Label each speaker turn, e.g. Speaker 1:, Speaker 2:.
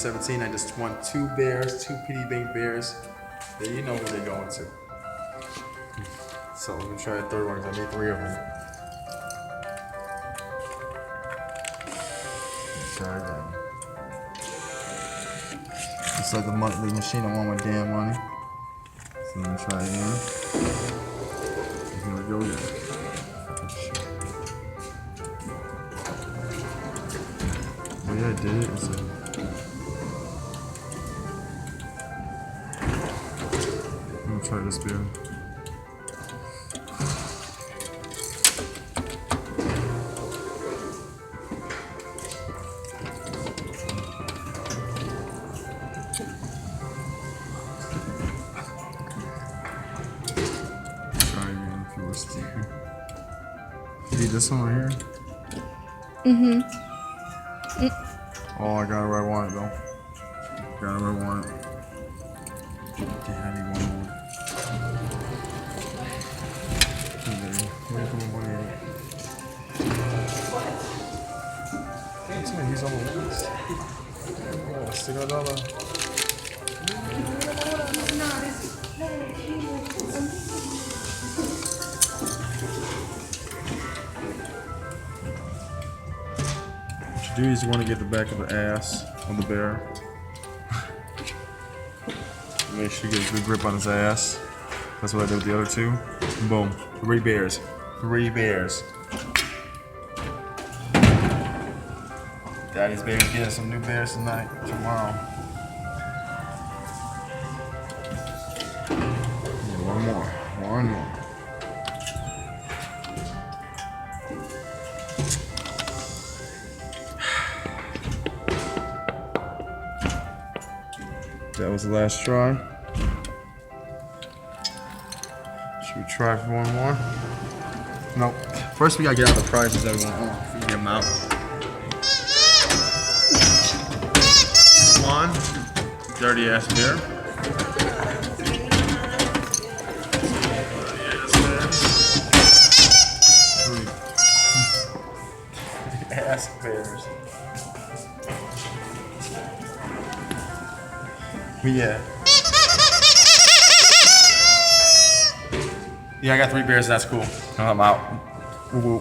Speaker 1: 17. I just won 2 bears, 2 PD Bank bears. Then you know who they're going to. So I'm gonna try the third one because I need 3 of them. Let's try again. It's like the machine don't want my damn money. So I'm gonna try again. Here we go again. Oh yeah, I did it. I'm gonna try this beer. Try again if you want to. You need this one right here?
Speaker 2: Mm-hmm.
Speaker 1: Oh, I got it where I want it though. Got it where I want it. Damn, I need one more. Where come on, he's on the list. Oh, stick another. What you do is you want to get the back of the ass on the bear. Make sure you get a good grip on his ass. That's what I did with the other 2. Boom. 3 bears. 3 bears. Daddy's baby's getting some new bears tonight, tomorrow. Yeah, one more. That was the last try. Should we try for one more? Nope. First we gotta get out the prizes that we want. Oh, if we can get them out. 1 dirty ass bear. Ass bears. Yeah. Yeah, I got 3 bears. That's cool. I'm out. Woo-woo.